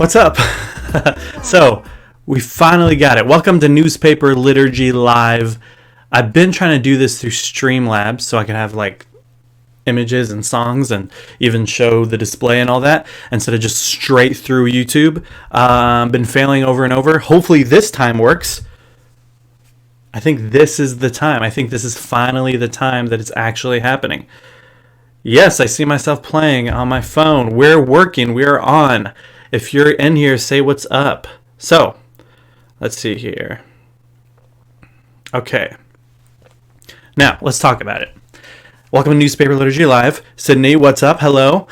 What's up? So, we finally got it. Welcome to Newspaper Liturgy Live. I've been trying to do this through Streamlabs so I can have like images and songs and even show the display and all that instead of just straight through YouTube. Been failing over and over. Hopefully this time works. I think this is the time. I think this is finally the time that it's actually happening. Yes, I see myself playing on my phone. We're working. We are on. If you're in here, say what's up. So, let's see here. Okay. Now, let's talk about it. Welcome to Newspaper Liturgy Live. Sydney, what's up? Hello.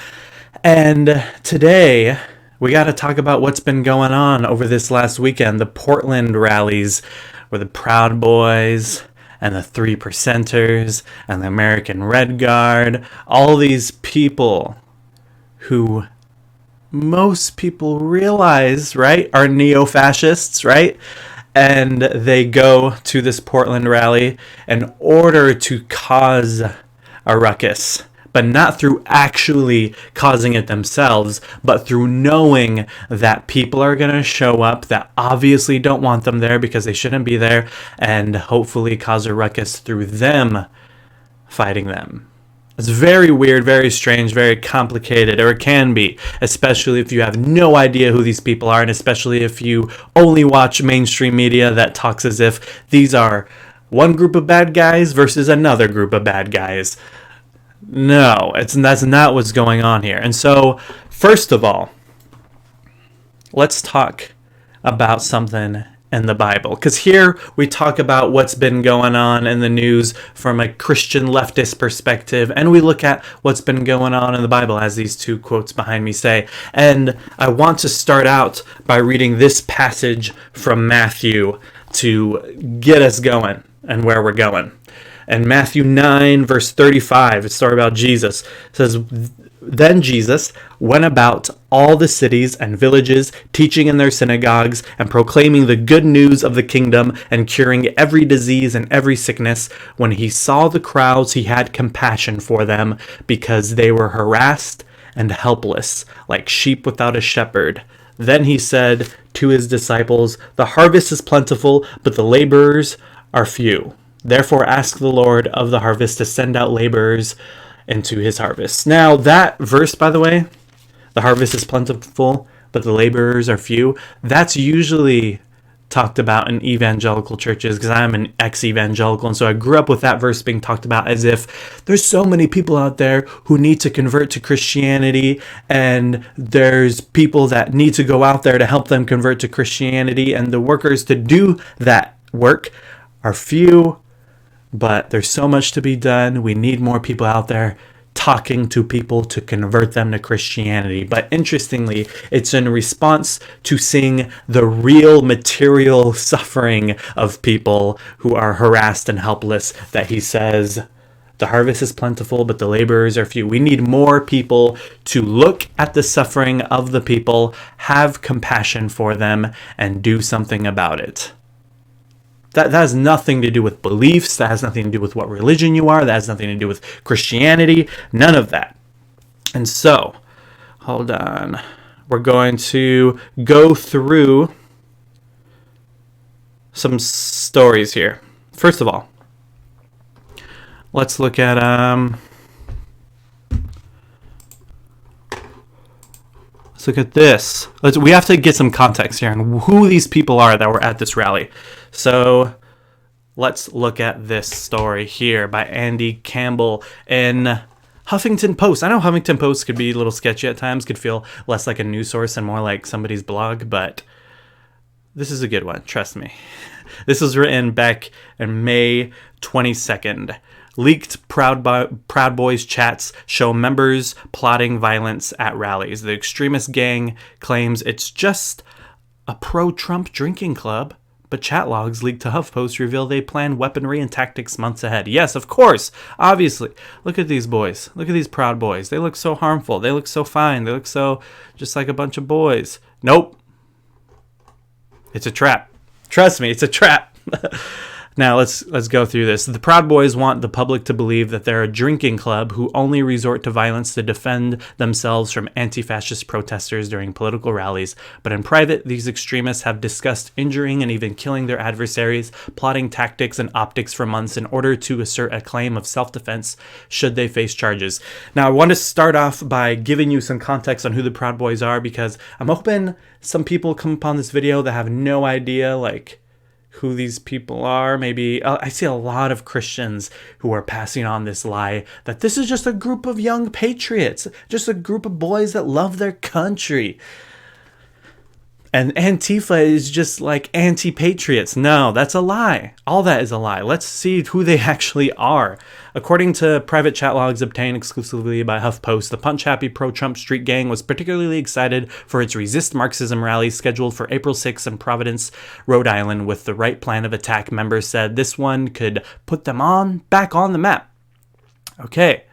And today, we got to talk about what's been going on over this last weekend. The Portland rallies where the Proud Boys and the 3%ers and the American Red Guard, all these people who most people realize, right, are neo-fascists, right? And they go to this Portland rally in order to cause a ruckus, but not through actually causing it themselves, but through knowing that people are going to show up that obviously don't want them there because they shouldn't be there, and hopefully cause a ruckus through them fighting them. It's very weird, very strange, very complicated, or it can be, especially if you have no idea who these people are, and especially if you only watch mainstream media that talks as if these are one group of bad guys versus another group of bad guys. No, that's not what's going on here. And so, first of all, let's talk about something in the Bible. Because here we talk about what's been going on in the news from a Christian leftist perspective, and we look at what's been going on in the Bible, as these two quotes behind me say. And I want to start out by reading this passage from Matthew to get us going and where we're going. And Matthew 9, verse 35, it's a story about Jesus. It says, "Then Jesus went about all the cities and villages, teaching in their synagogues and proclaiming the good news of the kingdom and curing every disease and every sickness. When he saw the crowds, he had compassion for them because they were harassed and helpless, like sheep without a shepherd. Then he said to his disciples, 'The harvest is plentiful, but the laborers are few. Therefore ask the Lord of the harvest to send out laborers into his harvest.'" Now that verse, by the way, the harvest is plentiful, but the laborers are few, that's usually talked about in evangelical churches, because I'm an ex-evangelical, and so I grew up with that verse being talked about as if there's so many people out there who need to convert to Christianity, and there's people that need to go out there to help them convert to Christianity, and the workers to do that work are few. But there's so much to be done. We need more people out there talking to people to convert them to Christianity. But interestingly, it's in response to seeing the real material suffering of people who are harassed and helpless that he says, "The harvest is plentiful, but the laborers are few." We need more people to look at the suffering of the people, have compassion for them, and do something about it. That has nothing to do with beliefs. That has nothing to do with what religion you are. That has nothing to do with Christianity. None of that. And so, hold on. We're going to go through some stories here. First of all, let's look at let's look at this. We have to get some context here on who these people are that were at this rally. So let's look at this story here by Andy Campbell in Huffington Post. I know Huffington Post could be a little sketchy at times, could feel less like a news source and more like somebody's blog, but this is a good one, trust me. This was written back in May 22nd. Leaked Proud Boys chats show members plotting violence at rallies. The extremist gang claims it's just a pro-Trump drinking club, but chat logs leaked to HuffPost reveal they plan weaponry and tactics months ahead. Yes, of course, obviously. Look at these boys. Look at these Proud Boys. They look so harmful. They look so fine. They look so just like a bunch of boys. Nope. It's a trap. Trust me, it's a trap. Now let's go through this. The Proud Boys want the public to believe that they're a drinking club who only resort to violence to defend themselves from anti-fascist protesters during political rallies. But in private, these extremists have discussed injuring and even killing their adversaries, plotting tactics and optics for months in order to assert a claim of self-defense should they face charges. Now, I want to start off by giving you some context on who the Proud Boys are, because I'm hoping some people come upon this video that have no idea, like, who these people are. Maybe I see a lot of Christians who are passing on this lie that this is just a group of young patriots, just a group of boys that love their country. And Antifa is just like anti-patriots. No, that's a lie. All that is a lie. Let's see who they actually are. According to private chat logs obtained exclusively by HuffPost, the punch-happy pro-Trump street gang was particularly excited for its Resist Marxism rally scheduled for April 6th in Providence, Rhode Island, with the right plan of attack. Members said this one could put them back on the map. Okay.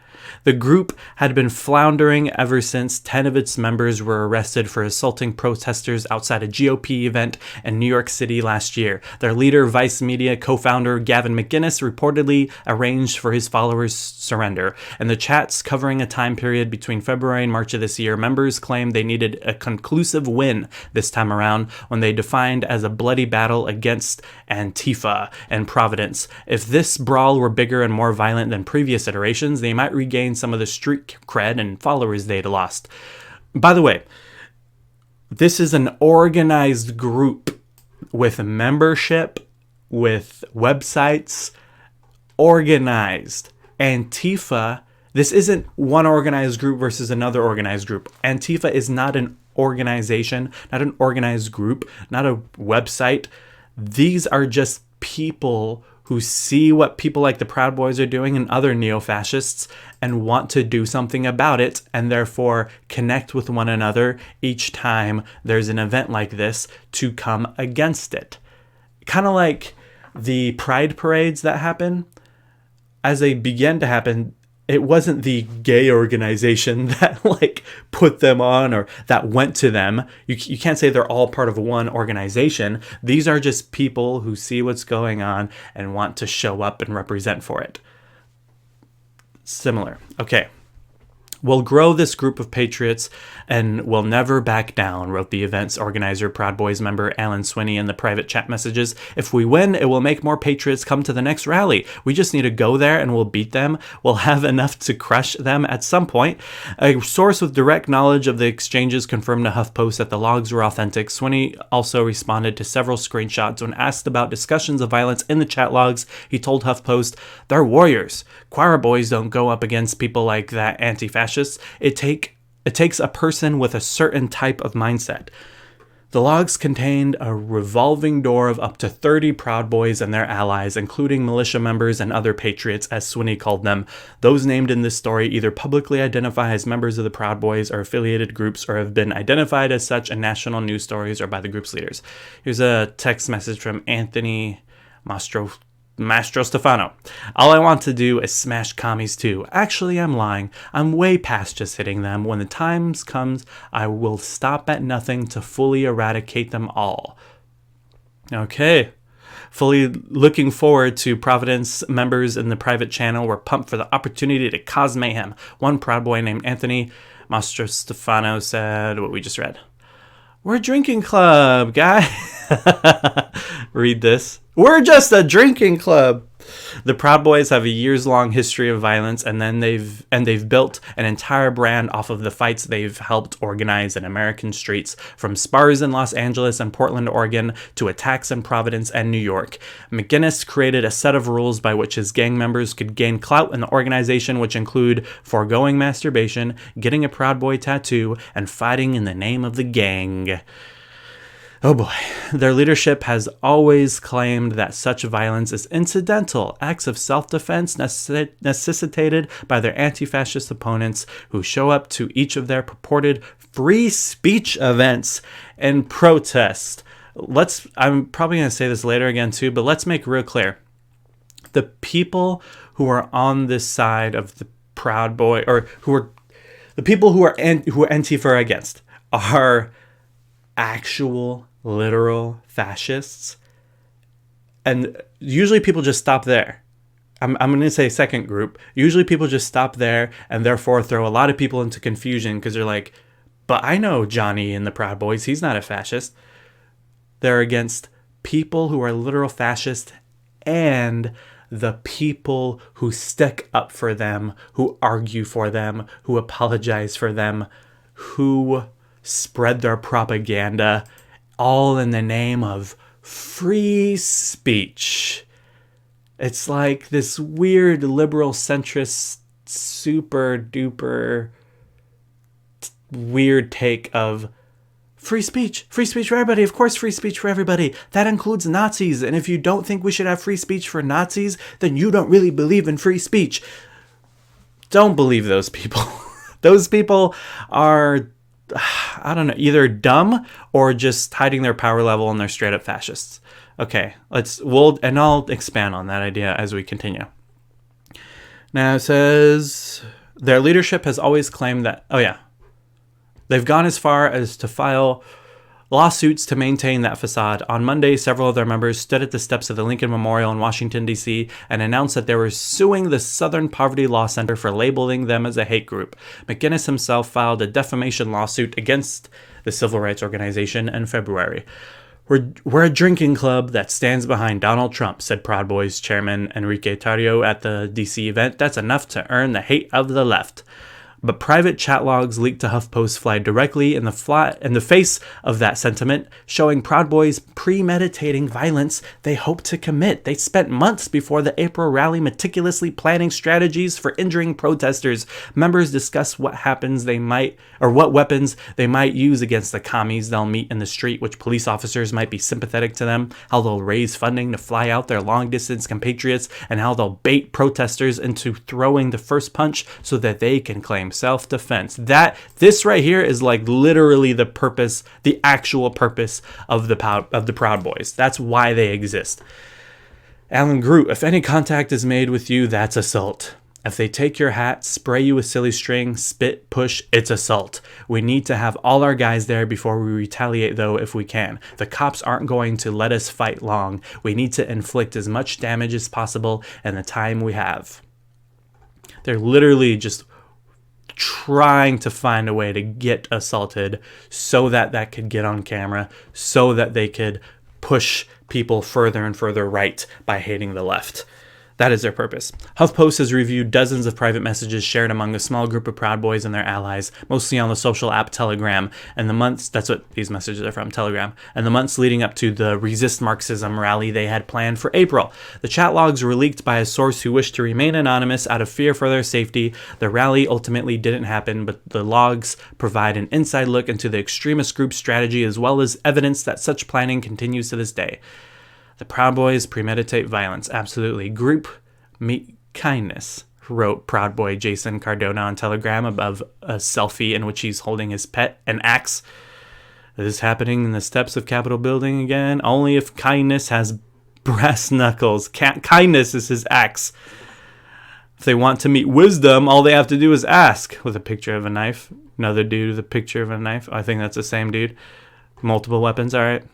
The group had been floundering ever since 10 of its members were arrested for assaulting protesters outside a GOP event in New York City last year. Their leader, Vice Media co-founder Gavin McInnes, reportedly arranged for his followers' surrender. In the chats covering a time period between February and March of this year, members claimed they needed a conclusive win this time around, when they defined as a bloody battle against Antifa and Providence. If this brawl were bigger and more violent than previous iterations, they might regain some of the street cred and followers they'd lost. By the way, this is an organized group with membership, with websites, organized. Antifa, this isn't one organized group versus another organized group. Antifa is not an organization, not an organized group, not a website. These are just people who see what people like the Proud Boys are doing and other neo-fascists and want to do something about it, and therefore connect with one another each time there's an event like this to come against it. Kind of like the pride parades that happen. As they began to happen, it wasn't the gay organization that like put them on or that went to them. You can't say they're all part of one organization. These are just people who see what's going on and want to show up and represent for it. Similar. Okay. We'll grow this group of patriots and we'll never back down, wrote the event's organizer, Proud Boys member Alan Swinney in the private chat messages. If we win, it will make more patriots come to the next rally. We just need to go there and we'll beat them. We'll have enough to crush them at some point. A source with direct knowledge of the exchanges confirmed to HuffPost that the logs were authentic. Swinney also responded to several screenshots. When asked about discussions of violence in the chat logs, he told HuffPost, "They're warriors. Choir boys don't go up against people like that anti-fascist. It takes a person with a certain type of mindset." The logs contained a revolving door of up to 30 Proud Boys and their allies, including militia members and other patriots, as Swinney called them. Those named in this story either publicly identify as members of the Proud Boys or affiliated groups, or have been identified as such in national news stories or by the group's leaders. Here's a text message from Anthony Mastro Stefano. "All I want to do is smash commies too. Actually, I'm lying. I'm way past just hitting them. When the time comes, I will stop at nothing to fully eradicate them all." Okay. Fully looking forward to Providence members in the private channel were pumped for the opportunity to cause mayhem. One Proud Boy named Anthony Mastro Stefano said what we just read. "We're a drinking club, guy." Read this. "We're just a drinking club." The Proud Boys have a years-long history of violence, and they've built an entire brand off of the fights they've helped organize in American streets, from spars in Los Angeles and Portland, Oregon, to attacks in Providence and New York. McInnes created a set of rules by which his gang members could gain clout in the organization, which include foregoing masturbation, getting a Proud Boy tattoo, and fighting in the name of the gang. Oh boy. Their leadership has always claimed that such violence is incidental acts of self-defense necessitated by their anti-fascist opponents who show up to each of their purported free speech events and protest. I'm probably going to say this later again too, but let's make real clear. The people who are on this side of the Proud Boy, or the people who are Antifa against, are actual literal fascists, And usually people just stop there. I'm going to say second group. Usually people just stop there and therefore throw a lot of people into confusion because they're like, but I know Johnny and the Proud Boys. He's not a fascist. They're against people who are literal fascists and the people who stick up for them, who argue for them, who apologize for them, who spread their propaganda, all in the name of free speech. It's like this weird liberal centrist, super duper weird take of free speech for everybody. Of course, free speech for everybody. That includes Nazis. And if you don't think we should have free speech for Nazis, then you don't really believe in free speech. Don't believe those people. Those people are, I don't know, either dumb or just hiding their power level and they're straight up fascists. Okay, I'll expand on that idea as we continue. Now it says, their leadership has always claimed that, they've gone as far as to file lawsuits to maintain that facade. On Monday, several of their members stood at the steps of the Lincoln Memorial in Washington, D.C. and announced that they were suing the Southern Poverty Law Center for labeling them as a hate group. McGinnis himself filed a defamation lawsuit against the civil rights organization in February. We're a drinking club that stands behind Donald Trump, said Proud Boys chairman Enrique Tarrio at the D.C. event. That's enough to earn the hate of the left. But private chat logs leaked to HuffPost fly directly in the face of that sentiment, showing Proud Boys premeditating violence they hope to commit. They spent months before the April rally meticulously planning strategies for injuring protesters. Members discussed what weapons they might use against the commies they'll meet in the street, which police officers might be sympathetic to them, how they'll raise funding to fly out their long-distance compatriots, and how they'll bait protesters into throwing the first punch so that they can claim self-defense. This right here is like literally the actual purpose of the Proud Boys. That's why they exist. Alan Groot, if any contact is made with you, that's assault. If they take your hat, spray you with silly string, spit, push, it's assault. We need to have all our guys there before we retaliate, though, if we can. The cops aren't going to let us fight long. We need to inflict as much damage as possible in the time we have. They're literally just trying to find a way to get assaulted so that could get on camera, so that they could push people further and further right by hating the left. That is their purpose. HuffPost has reviewed dozens of private messages shared among a small group of Proud Boys and their allies, mostly on the social app Telegram, and the months, that's what these messages are from, Telegram, and the months leading up to the Resist Marxism rally they had planned for April. The chat logs were leaked by a source who wished to remain anonymous out of fear for their safety. The rally ultimately didn't happen, but the logs provide an inside look into the extremist group's strategy as well as evidence that such planning continues to this day. The Proud Boys premeditate violence. Absolutely. Group meet kindness, wrote Proud Boy Jason Cardona on Telegram above a selfie in which he's holding his pet, an axe. This is happening in the steps of Capitol building again. Only if kindness has brass knuckles. Kindness is his axe. If they want to meet wisdom, all they have to do is ask, with a picture of a knife. Another dude with a picture of a knife. I think that's the same dude. Multiple weapons, all right.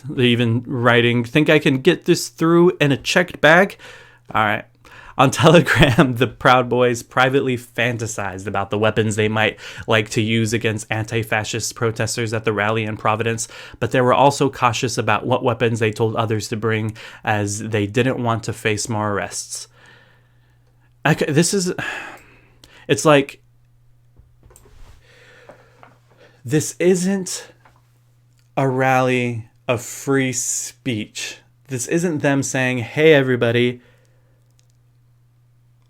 They're even writing, think I can get this through in a checked bag? All right. On Telegram, the Proud Boys privately fantasized about the weapons they might like to use against anti-fascist protesters at the rally in Providence, but they were also cautious about what weapons they told others to bring, as they didn't want to face more arrests. It's like, this isn't a rally of free speech. This isn't them saying, hey, everybody,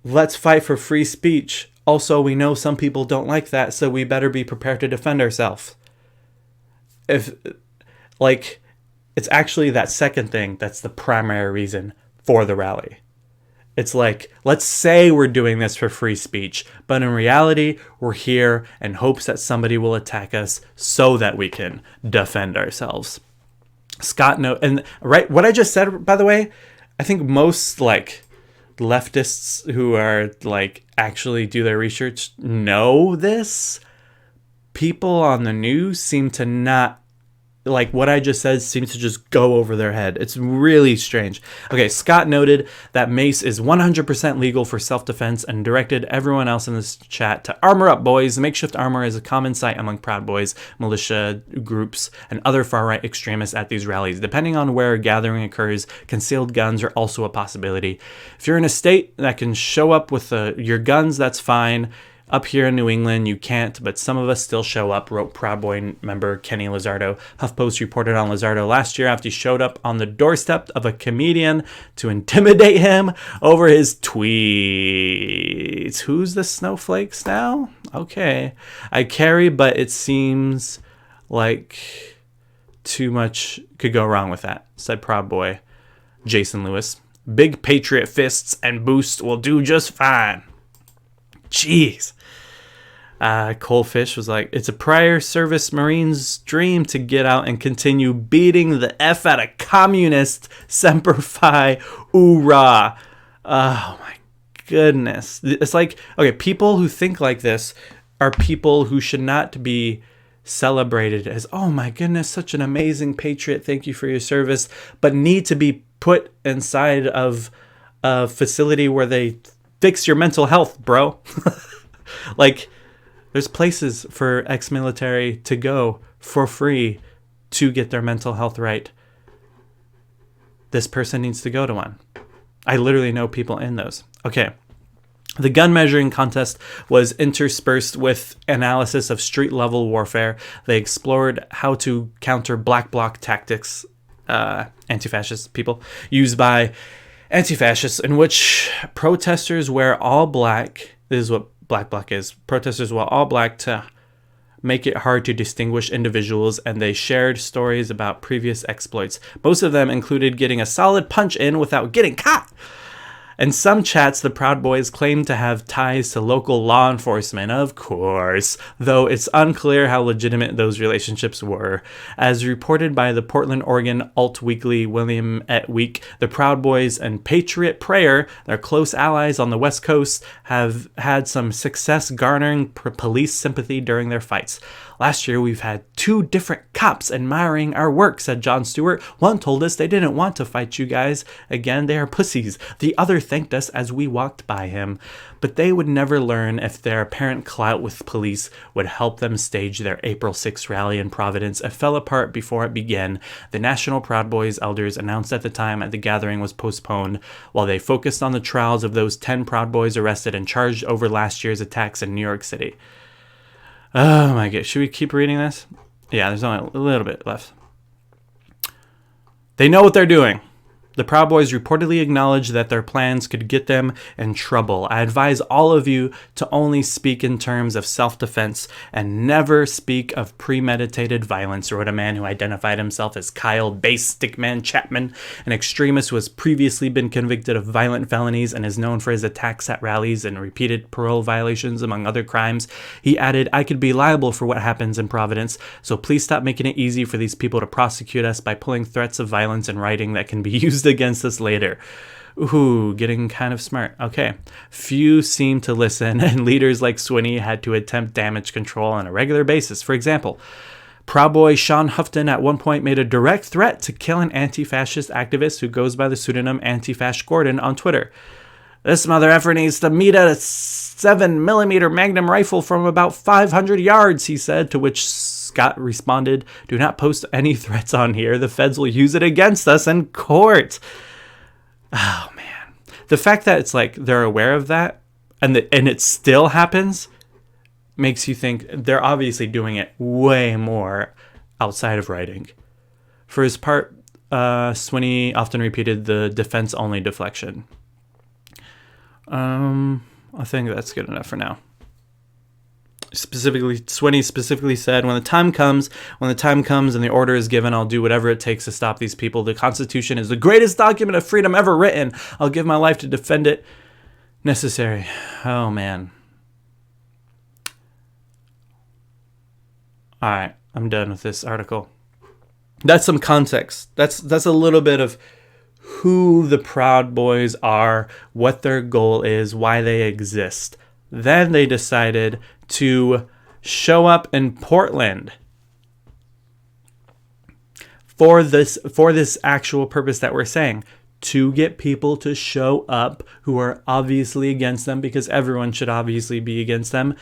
let's fight for free speech. Also, we know some people don't like that, so we better be prepared to defend ourselves. It's actually that second thing that's the primary reason for the rally. It's like, let's say we're doing this for free speech, but in reality, we're here in hopes that somebody will attack us so that we can defend ourselves. And right, what I just said, by the way, I think most leftists who are actually do their research know this. People on the news seem to not like what I just said seems to just go over their head. It's really strange. Okay, Scott noted that mace is 100% legal for self-defense and directed everyone else in this chat to armor up, boys. Makeshift armor is a common sight among Proud Boys, militia groups, and other far-right extremists at these rallies. Depending on where a gathering occurs, concealed guns are also a possibility. If you're in a state that can show up with your guns, that's fine. Up here in New England, you can't, but some of us still show up, wrote Proud Boy member Kenny Lizardo. HuffPost reported on Lizardo last year after he showed up on the doorstep of a comedian to intimidate him over his tweets. Who's the snowflakes now? Okay. I carry, but it seems like too much could go wrong with that, said Proud Boy Jason Lewis. Big Patriot fists and boost will do just fine. Jeez. Coalfish was like, it's a prior service Marine's dream to get out and continue beating the F out of communist Semper Fi, oorah. Oh my goodness. It's like, okay, people who think like this are people who should not be celebrated as, oh my goodness, such an amazing patriot, thank you for your service, but need to be put inside of a facility where they fix your mental health, bro. Like, there's places for ex-military to go for free to get their mental health right. This person needs to go to one. I literally know people in those. Okay. The gun measuring contest was interspersed with analysis of street-level warfare. They explored how to counter black bloc tactics, anti-fascist people, used by anti-fascists, in which protesters wear all black. This is what black bloc is. Protesters wear all black to make it hard to distinguish individuals, and they shared stories about previous exploits. Most of them included getting a solid punch in without getting caught. In some chats, the Proud Boys claim to have ties to local law enforcement, of course, though it's unclear how legitimate those relationships were. As reported by the Portland, Oregon Alt Weekly William et Week, the Proud Boys and Patriot Prayer, their close allies on the West Coast, have had some success garnering police sympathy during their fights. Last year, we've had 2 different cops admiring our work, said John Stewart. One told us they didn't want to fight you guys. Again, they are pussies. The other thanked us as we walked by him. But they would never learn if their apparent clout with police would help them stage their April 6th rally in Providence. It fell apart before it began. The National Proud Boys elders announced at the time the gathering was postponed, while they focused on the trials of those 10 Proud Boys arrested and charged over last year's attacks in New York City. Oh my god, should we keep reading this? Yeah, there's only a little bit left. They know what they're doing. The Proud Boys reportedly acknowledged that their plans could get them in trouble. I advise all of you to only speak in terms of self-defense and never speak of premeditated violence, wrote a man who identified himself as Kyle Base Stickman Chapman, an extremist who has previously been convicted of violent felonies and is known for his attacks at rallies and repeated parole violations, among other crimes. He added, I could be liable for what happens in Providence, so please stop making it easy for these people to prosecute us by pulling threats of violence in writing that can be used against us later. Ooh, getting kind of smart. Okay. Few seem to listen, and leaders like Swinney had to attempt damage control on a regular basis. For example, Proud Boy Sean Houghton at one point made a direct threat to kill an anti-fascist activist who goes by the pseudonym Anti-Fash Gordon on Twitter. This mother effer needs to meet a 7mm Magnum rifle from about 500 yards, he said, to which Scott responded, do not post any threats on here. The feds will use it against us in court. Oh, man. The fact that it's like they're aware of that and it still happens makes you think they're obviously doing it way more outside of writing. For his part, Swinney often repeated the defense-only deflection. I think that's good enough for now. Swinney specifically said, when the time comes and the order is given, I'll do whatever it takes to stop these people. The Constitution is the greatest document of freedom ever written. I'll give my life to defend it. Necessary. Oh, man. All right, I'm done with this article. That's some context. That's a little bit of who the Proud Boys are, what their goal is, why they exist. Then they decided to show up in Portland. for this actual purpose that we're saying, to get people to show up who are obviously against them, because everyone should obviously be against them,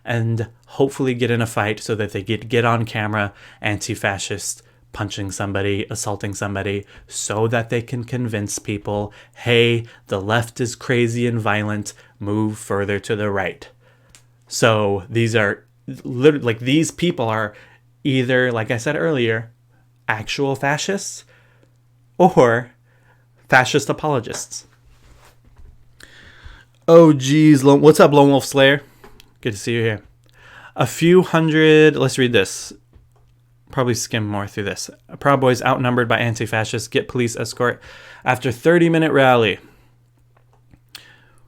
and hopefully get in a fight so that they get on camera, anti-fascist, punching somebody, assaulting somebody, so that they can convince people, hey, the left is crazy and violent, move further to the right. So these are literally, like, these people are either, like I said earlier, actual fascists or fascist apologists. Oh geez, what's up, Lone Wolf Slayer? Good to see you here. A few hundred, let's read this. Probably skim more through this. Proud Boys outnumbered by anti-fascists get police escort after 30-minute rally.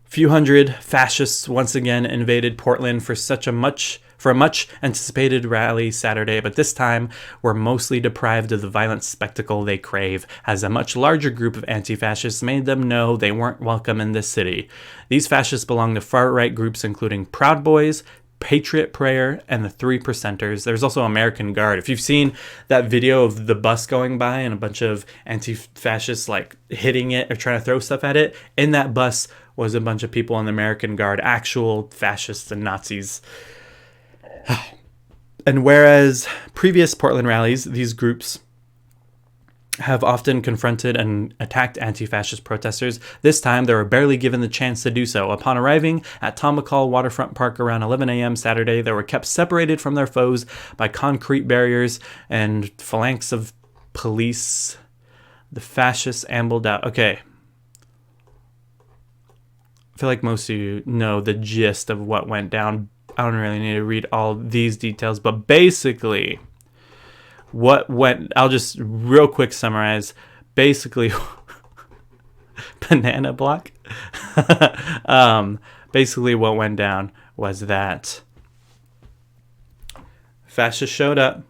Few hundred fascists once again invaded Portland for a much anticipated rally Saturday, but this time were mostly deprived of the violent spectacle they crave, as a much larger group of anti-fascists made them know they weren't welcome in this city. These fascists belong to far-right groups including Proud Boys, Patriot Prayer, and the 3%ers. There's also American Guard. If you've seen that video of the bus going by and a bunch of anti-fascists like hitting it or trying to throw stuff at it, in that bus was a bunch of people in the American Guard, actual fascists and Nazis. And whereas previous Portland rallies, these groups have often confronted and attacked anti-fascist protesters, this time they were barely given the chance to do so. Upon arriving at Tom McCall Waterfront Park around 11 a.m. Saturday, they were kept separated from their foes by concrete barriers and phalanx of police. The fascists ambled out. Okay. I feel like most of you know the gist of what went down. I don't really need to read all these details, but basically I'll just real quick summarize. Basically, banana block. Basically what went down was that fascists showed up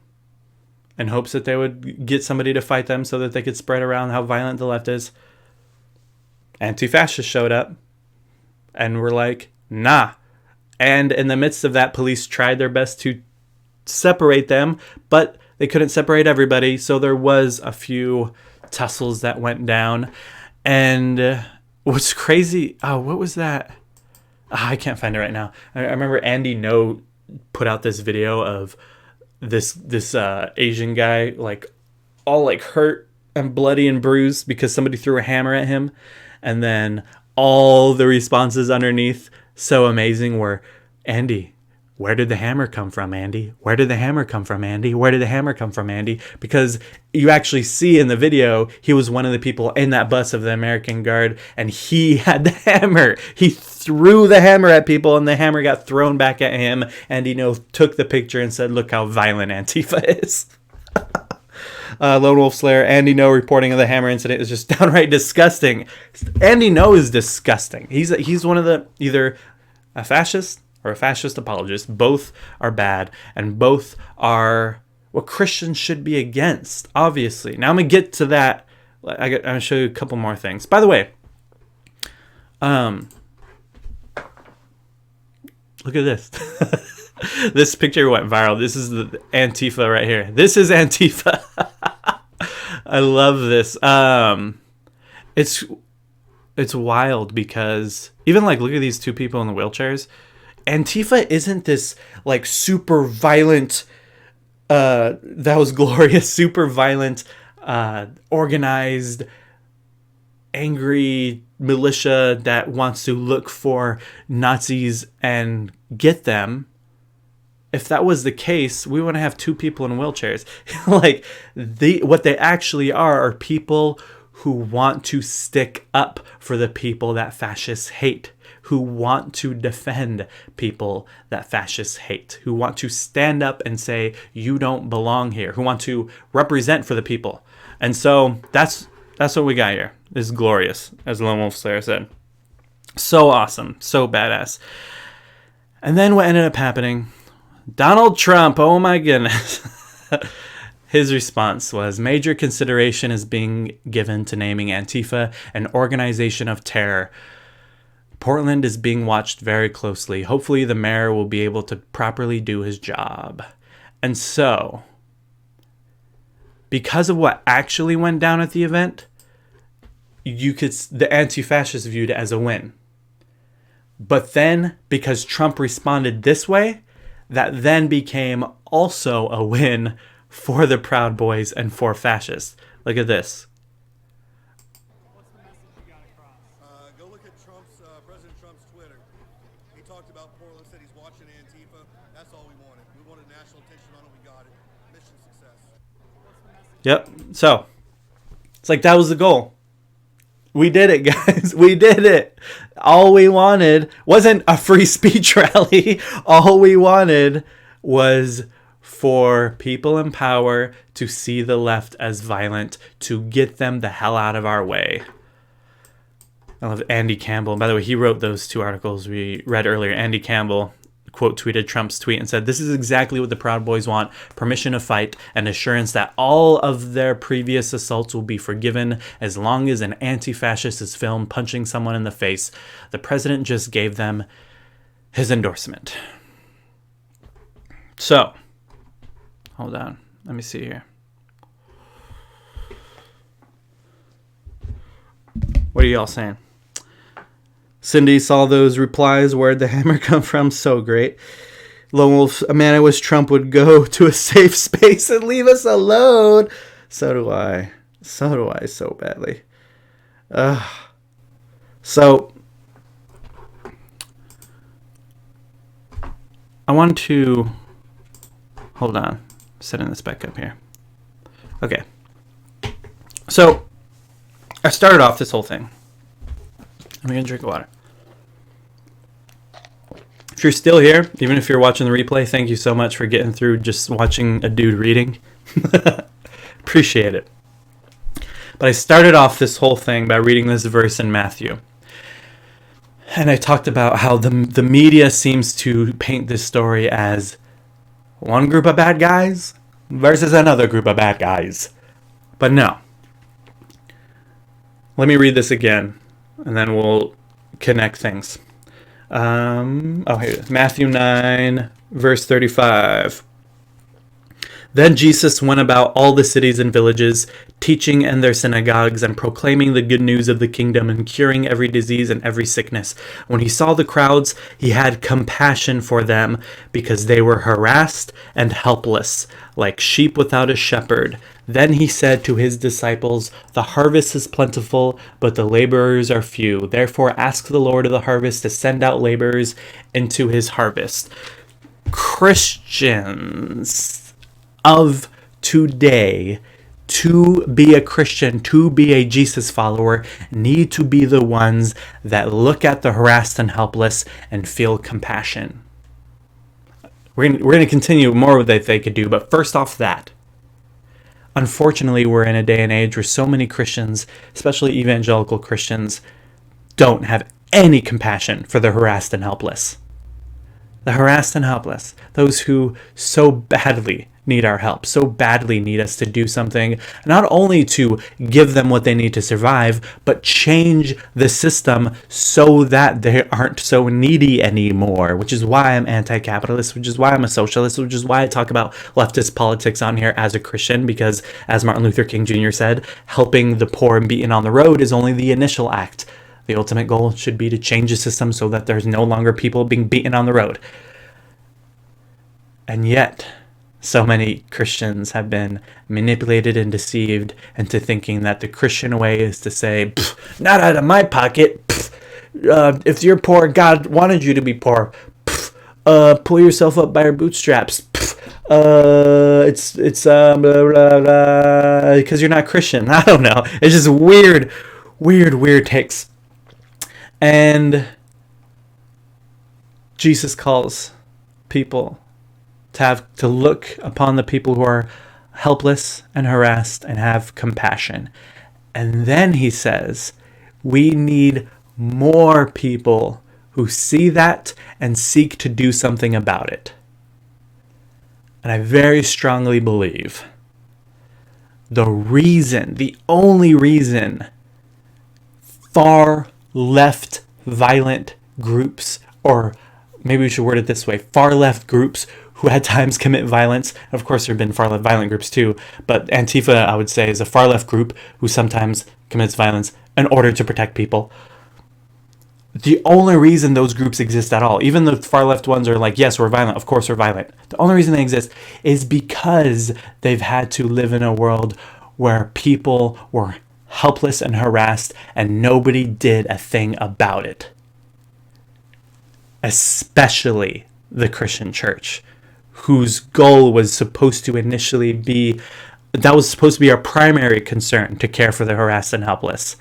in hopes that they would get somebody to fight them so that they could spread around how violent the left is. Anti-fascists showed up and were like, nah. And in the midst of that, police tried their best to separate them, but they couldn't separate everybody. So there was a few tussles that went down. And what's crazy, what was that? I can't find it right now. I remember Andy No put out this video of this Asian guy, like all like hurt and bloody and bruised because somebody threw a hammer at him. And then all the responses underneath, so amazing, were, Andy, where did the hammer come from, Andy? Where did the hammer come from, Andy? Where did the hammer come from, Andy? Because you actually see in the video, he was one of the people in that bus of the American Guard, and he had the hammer. He threw the hammer at people, and the hammer got thrown back at him, and took the picture and said, look how violent Antifa is. Lone Wolf Slayer, Andy No reporting of the hammer incident is just downright disgusting. Andy No is disgusting. He's one of the, either a fascist or a fascist apologist. Both are bad, and both are what Christians should be against, obviously. Now I'm going to get to that. I'm going to show you a couple more things. By the way, look at this. This picture went viral. This is the Antifa right here. This is Antifa. I love this. It's wild because even like, look at these two people in the wheelchairs. Antifa isn't this like super violent, that was glorious, super violent, organized, angry militia that wants to look for Nazis and get them. If that was the case, we wouldn't have two people in wheelchairs. Like, what they actually are people who want to stick up for the people that fascists hate, who want to defend people that fascists hate, who want to stand up and say, you don't belong here, who want to represent for the people. And so that's what we got here. This is glorious, as Lone Wolf Slayer said. So awesome, so badass. And then what ended up happening, Donald Trump, oh my goodness. His response was, major consideration is being given to naming Antifa an organization of terror. Portland is being watched very closely. Hopefully the mayor will be able to properly do his job. And so, because of what actually went down at the event, the anti-fascists viewed it as a win. But then, because Trump responded this way, that then became also a win for the Proud Boys and for fascists. Look at this. What's the message you got across? Go look at President Trump's Twitter. He talked about Portland, said he's watching Antifa. That's all we wanted. We wanted national attention on it. We got it. Mission success. Yep. So, it's like that was the goal. We did it, guys. We did it. All we wanted wasn't a free speech rally. All we wanted was for people in power to see the left as violent, to get them the hell out of our way. I love Andy Campbell. By the way, he wrote those 2 articles we read earlier. Andy Campbell quote tweeted Trump's tweet and said, "This is exactly what the Proud Boys want: permission to fight and assurance that all of their previous assaults will be forgiven as long as an anti-fascist is filmed punching someone in the face. The president just gave them his endorsement." So, hold on. Let me see here. What are y'all saying? Cindy saw those replies. Where'd the hammer come from? So great. Lone Wolf, man, I wish Trump would go to a safe space and leave us alone. So do I. So do I so badly. So, I want to... Hold on. Setting this back up here. Okay. So, I started off this whole thing. I'm going to drink water. If you're still here, even if you're watching the replay, thank you so much for getting through just watching a dude reading. Appreciate it. But I started off this whole thing by reading this verse in Matthew. And I talked about how the media seems to paint this story as one group of bad guys versus another group of bad guys. But no. Let me read this again, and then we'll connect things. Here it is. Matthew 9, verse 35. Then Jesus went about all the cities and villages, teaching in their synagogues and proclaiming the good news of the kingdom and curing every disease and every sickness. When he saw the crowds, he had compassion for them because they were harassed and helpless, like sheep without a shepherd. Then he said to his disciples, "The harvest is plentiful, but the laborers are few. Therefore ask the Lord of the harvest to send out laborers into his harvest." Christians of today, to be a Christian, to be a Jesus follower, need to be the ones that look at the harassed and helpless and feel compassion. We're going to continue more with what they could do, but first off that. Unfortunately, we're in a day and age where so many Christians, especially evangelical Christians, don't have any compassion for the harassed and helpless. The harassed and helpless, those who so badly need our help, so badly need us to do something, not only to give them what they need to survive, but change the system so that they aren't so needy anymore, which is why I'm anti-capitalist, which is why I'm a socialist, which is why I talk about leftist politics on here as a Christian, because as Martin Luther King Jr. said, helping the poor and beaten on the road is only the initial act. The ultimate goal should be to change the system so that there's no longer people being beaten on the road. And yet, so many Christians have been manipulated and deceived into thinking that the Christian way is to say, "Not out of my pocket. If you're poor, God wanted you to be poor. Pull yourself up by your bootstraps. It's blah, blah, blah, because you're not Christian." I don't know. It's just weird takes. And Jesus calls people to look upon the people who are helpless and harassed and have compassion. And then he says, we need more people who see that and seek to do something about it. And I very strongly believe the only reason far left violent groups or maybe we should word it this way, far left groups who at times commit violence. Of course, there have been far left violent groups too, but Antifa, I would say, is a far left group who sometimes commits violence in order to protect people. The only reason those groups exist at all, even the far left ones are like, yes, we're violent, of course we're violent. The only reason they exist is because they've had to live in a world where people were helpless and harassed and nobody did a thing about it. Especially the Christian church, whose goal was supposed to initially be, that was supposed to be our primary concern, to care for the harassed and helpless.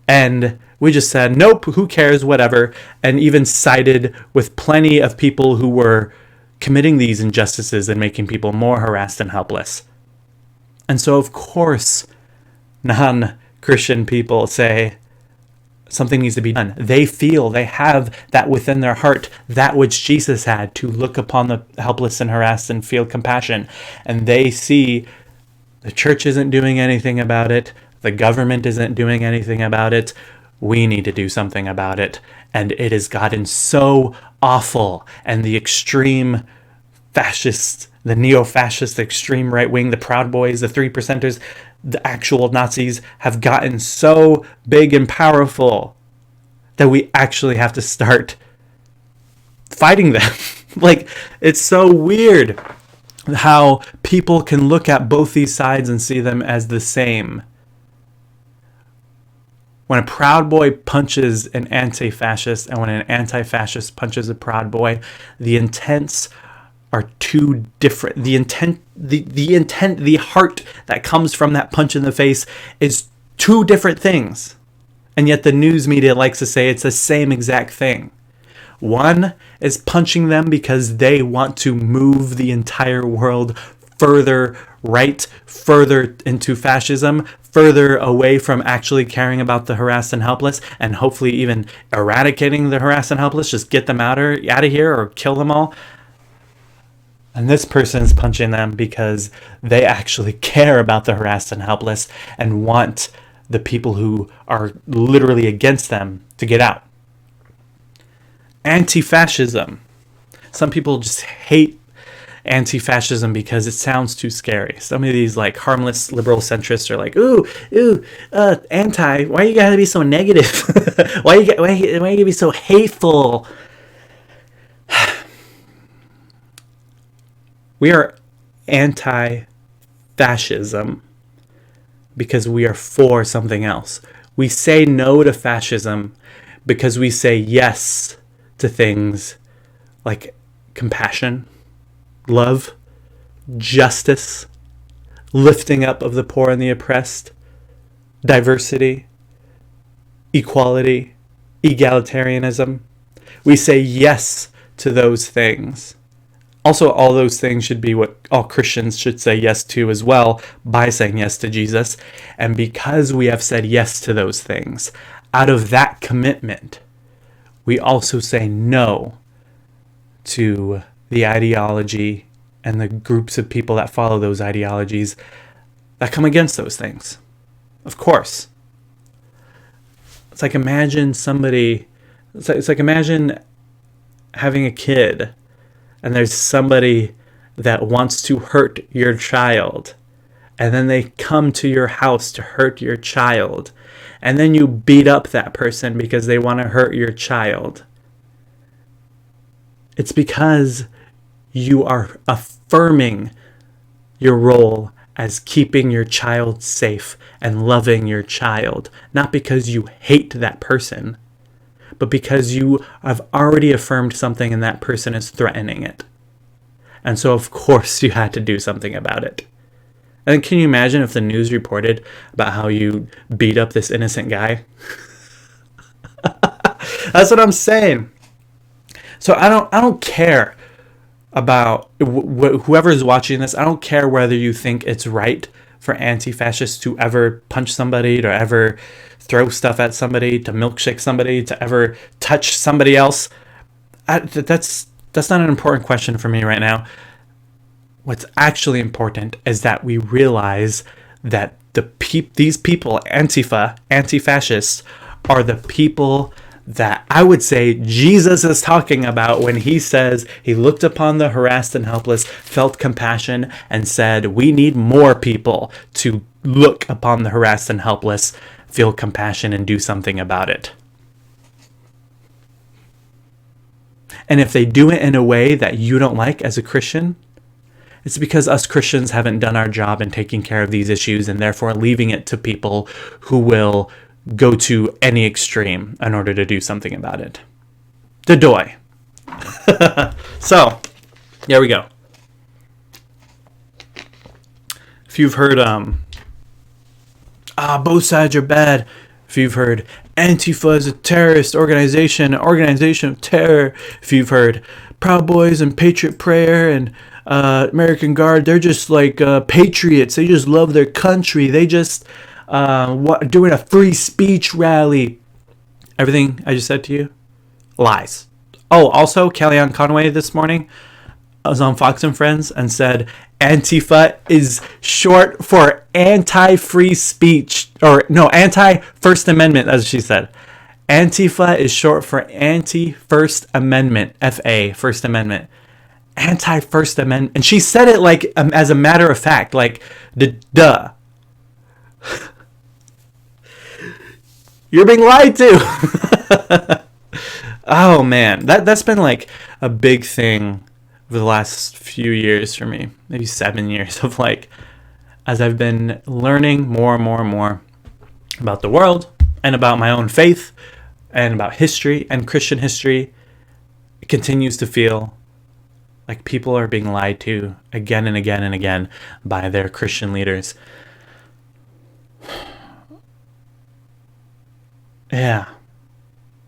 And we just said, nope, who cares, whatever, and even sided with plenty of people who were committing these injustices and making people more harassed and helpless. And so, of course, non-Christian people say something needs to be done. They feel, they have that within their heart, that which Jesus had, to look upon the helpless and harassed and feel compassion. And they see the church isn't doing anything about it. The government isn't doing anything about it. We need to do something about it. And it has gotten so awful. And the extreme fascists, the neo-fascist, the extreme right wing, the Proud Boys, the Three Percenters, the actual Nazis have gotten so big and powerful that we actually have to start fighting them. Like, it's so weird how people can look at both these sides and see them as the same. When a Proud Boy punches an anti-fascist and when an anti-fascist punches a Proud Boy, the intents are two different. The intent, the heart that comes from that punch in the face is two different things. And yet the news media likes to say it's the same exact thing. One is punching them because they want to move the entire world further right, further into fascism, further away from actually caring about the harassed and helpless, and hopefully even eradicating the harassed and helpless, just get them out of here or kill them all. And this person's punching them because they actually care about the harassed and helpless and want the people who are literally against them to get out. Anti-fascism. Some people just hate anti-fascism because it sounds too scary. Some of these like harmless liberal centrists are like, anti, why you gotta be so negative? why you gotta be so hateful? We are anti-fascism because we are for something else. We say no to fascism because we say yes to things like compassion, love, justice, lifting up of the poor and the oppressed, diversity, equality, egalitarianism. We say yes to those things. Also, all those things should be what all Christians should say yes to as well by saying yes to Jesus. And because we have said yes to those things, out of that commitment, we also say no to the ideology and the groups of people that follow those ideologies that come against those things. Of course. It's like imagine imagine having a kid and there's somebody that wants to hurt your child, and then they come to your house to hurt your child, and then you beat up that person because they want to hurt your child. It's because you are affirming your role as keeping your child safe and loving your child, not because you hate that person, but because you have already affirmed something and that person is threatening it. And so, of course, you had to do something about it. And can you imagine if the news reported about how you beat up this innocent guy? That's what I'm saying. So I don't care about whoever's watching this. I don't care whether you think it's right for anti-fascists to ever punch somebody, to ever throw stuff at somebody, to milkshake somebody, to ever touch somebody else. That's not an important question for me right now. What's actually important is that we realize that these people, Antifa, anti-fascists, are the people that I would say Jesus is talking about when he says he looked upon the harassed and helpless, felt compassion, and said, we need more people to look upon the harassed and helpless, feel compassion, and do something about it. And if they do it in a way that you don't like as a Christian, it's because us Christians haven't done our job in taking care of these issues, and therefore leaving it to people who will go to any extreme in order to do something about it. Dodoy. So, there we go. If you've heard, both sides are bad. If you've heard, Antifa is a terrorist organization of terror. If you've heard, Proud Boys and Patriot Prayer and American Guard, they're just like patriots. They just love their country. They just doing a free speech rally. Everything I just said to you, lies. Oh, also, Kellyanne Conway this morning, I was on Fox and Friends and said Antifa is short for anti-free speech, or no, anti-First Amendment, as she said. Antifa is short for anti-First Amendment, FA, First Amendment. Anti-First Amendment. And she said it like as a matter of fact, like, duh. You're being lied to. Oh man, that's been like a big thing over the last few years for me, maybe 7 years of like, as I've been learning more and more and more about the world and about my own faith and about history and Christian history, it continues to feel like people are being lied to again and again and again by their Christian leaders. Yeah.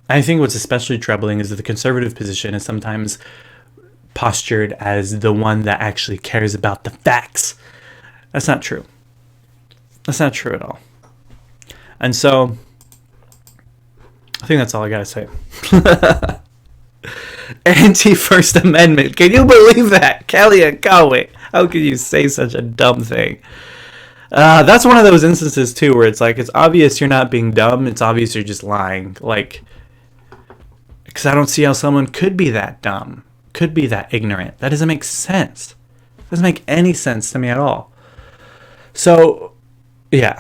I think what's especially troubling is that the conservative position is sometimes postured as the one that actually cares about the facts. That's not true. That's not true at all. And so, I think that's all I gotta say. Anti-First Amendment. Can you believe that? Kellyanne Conway. How could you say such a dumb thing? That's one of those instances, too, where it's like, it's obvious you're not being dumb. It's obvious you're just lying. Like, because I don't see how someone could be that dumb. Could be that ignorant. That doesn't make sense. It doesn't make any sense to me at all. So, yeah.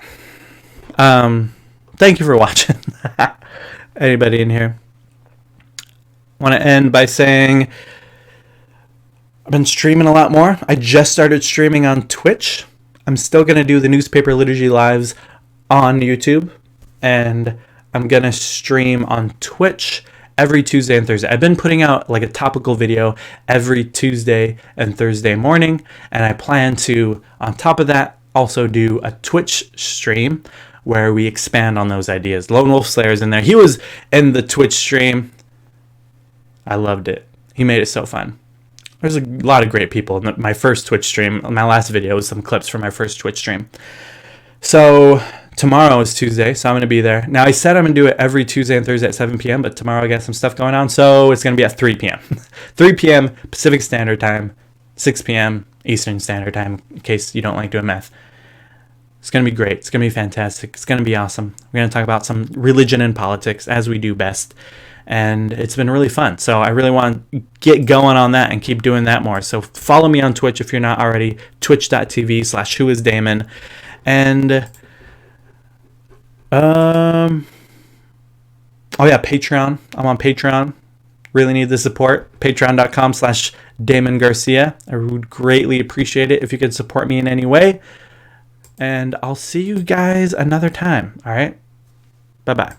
Thank you for watching. Anybody in here? I want to end by saying I've been streaming a lot more. I just started streaming on Twitch. I'm still going to do the newspaper liturgy lives on YouTube. And I'm going to stream on Twitch every Tuesday and Thursday. I've been putting out like a topical video every Tuesday and Thursday morning. And I plan to, on top of that, also do a Twitch stream where we expand on those ideas. Lone Wolf Slayer's in there. He was in the Twitch stream. I loved it. He made it so fun. There's a lot of great people in my first Twitch stream. My last video was some clips from my first Twitch stream. So tomorrow is Tuesday, so I'm going to be there. Now, I said I'm going to do it every Tuesday and Thursday at 7 p.m., but tomorrow I got some stuff going on, so it's going to be at 3 p.m. 3 p.m. Pacific Standard Time, 6 p.m. Eastern Standard Time, in case you don't like doing math. It's going to be great. It's going to be fantastic. It's going to be awesome. We're going to talk about some religion and politics, as we do best. And it's been really fun. So I really want to get going on that and keep doing that more. So follow me on Twitch if you're not already. Twitch.tv/whoisdamon. And oh yeah, Patreon. I'm on Patreon. Really need the support. Patreon.com/Damon Garcia. I would greatly appreciate it if you could support me in any way. And I'll see you guys another time. All right. Bye-bye.